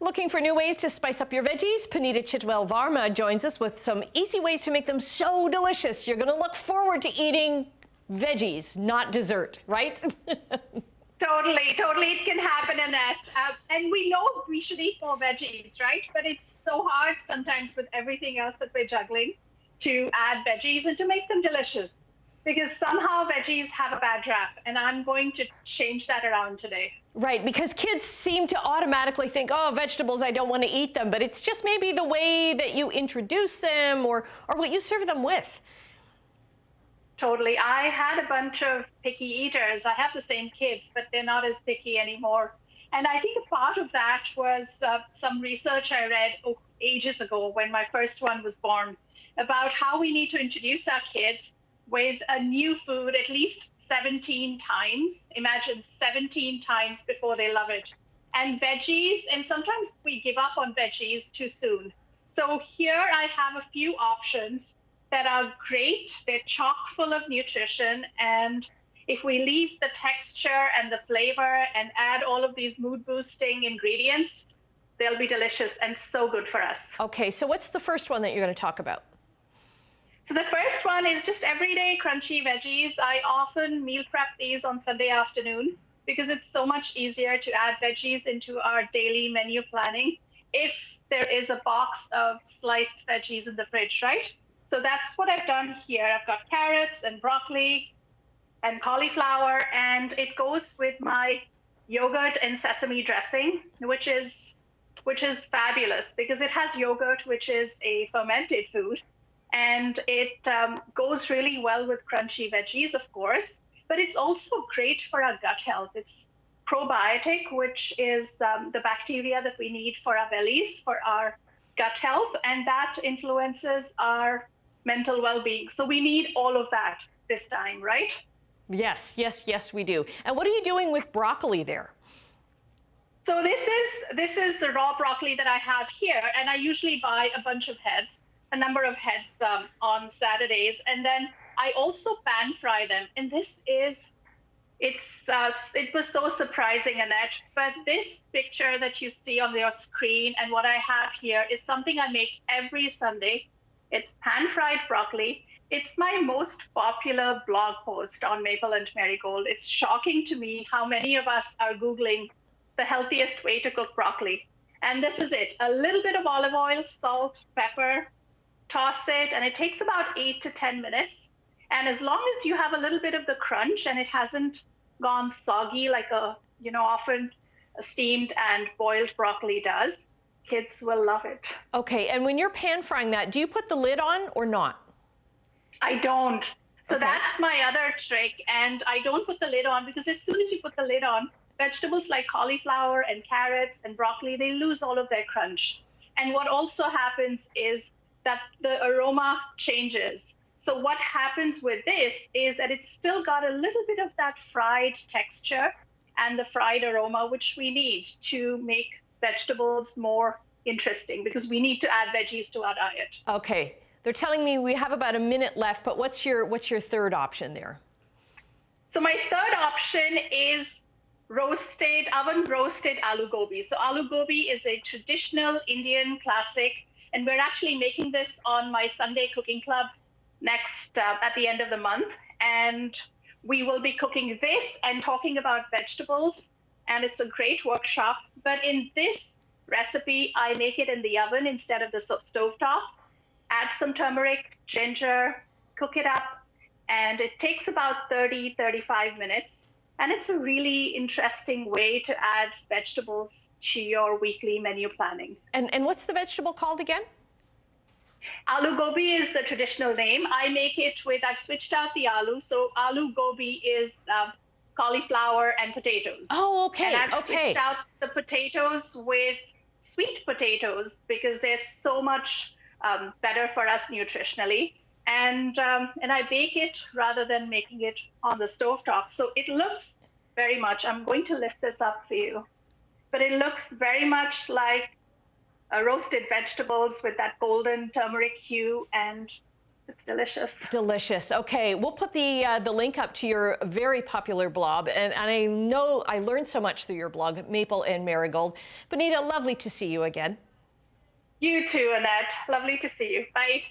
Looking for new ways to spice up your veggies? Puneeta Varma joins us with some easy ways to make them so delicious. You're going to look forward to eating veggies, not dessert, right? Totally. It can happen, Annette. And we know we should eat more veggies, right? But it's so hard sometimes with everything else that we're juggling to add veggies and to make them delicious. Because somehow veggies have a bad rap, and I'm going to change that around today. Right, because kids seem to automatically think, oh, vegetables, I don't want to eat them, but it's just maybe the way that you introduce them or what you serve them with. Totally. I had a bunch of picky eaters. I have the same kids, but they're not as picky anymore. And I think a part of that was some research I read ages ago when my first one was born about how we need to introduce our kids with a new food at least 17 times. Imagine 17 times before they love it. And veggies, and sometimes we give up on veggies too soon. So here I have a few options that are great. They're chock full of nutrition. And if we leave the texture and the flavor and add all of these mood boosting ingredients, they'll be delicious and so good for us. Okay, so what's the first one that you're going to talk about? So the first one is just everyday crunchy veggies. I often meal prep these on Sunday afternoon because it's so much easier to add veggies into our daily menu planning if there is a box of sliced veggies in the fridge, right? So that's what I've done here. I've got carrots and broccoli and cauliflower, and it goes with my yogurt and sesame dressing, which is fabulous because it has yogurt, which is a fermented food. And it goes really well with crunchy veggies, of course, but it's also great for our gut health. It's probiotic, which is the bacteria that we need for our bellies, for our gut health, and that influences our mental well-being. So we need all of that this time, right? Yes, we do. And what are you doing with broccoli there? So this is the raw broccoli that I have here, and I usually buy a bunch of heads. A number of heads on Saturdays, and then I also pan fry them. And it was so surprising, Annette, but this picture that you see on your screen and what I have here is something I make every Sunday. It's pan-fried broccoli. It's my most popular blog post on Maple and Marigold. It's shocking to me how many of us are Googling the healthiest way to cook broccoli. And this is it, a little bit of olive oil, salt, pepper, toss it, and it takes about 8 to 10 minutes. And as long as you have a little bit of the crunch and it hasn't gone soggy like often steamed and boiled broccoli does, kids will love it. Okay, and when you're pan frying that, do you put the lid on or not? I don't. So okay. That's my other trick, and I don't put the lid on because as soon as you put the lid on, vegetables like cauliflower and carrots and broccoli, they lose all of their crunch. And what also happens is that the aroma changes. So what happens with this is that it's still got a little bit of that fried texture and the fried aroma, which we need to make vegetables more interesting because we need to add veggies to our diet. Okay, they're telling me we have about a minute left, but what's your third option there? So my third option is oven roasted aloo gobi. So aloo gobi is a traditional Indian classic, and we're actually making this on my Sunday Cooking Club next at the end of the month. And we will be cooking this and talking about vegetables. And it's a great workshop. But in this recipe, I make it in the oven instead of the stovetop. Add some turmeric, ginger, cook it up. And it takes about 30-35 minutes. And it's a really interesting way to add vegetables to your weekly menu planning. And what's the vegetable called again? Aloo gobi is the traditional name. I make it with, I've switched out the aloo. So aloo gobi is cauliflower and potatoes. Oh, okay. And I've switched out the potatoes with sweet potatoes because they're so much better for us nutritionally. And I bake it rather than making it on the stovetop. So it looks very much, I'm going to lift this up for you, but it looks very much like roasted vegetables with that golden turmeric hue and It's delicious. Delicious. Okay, we'll put the link up to your very popular blog, and I know I learned so much through your blog, Maple and Marigold. Puneeta, lovely to see you again. You too, Annette. Lovely to see you. Bye.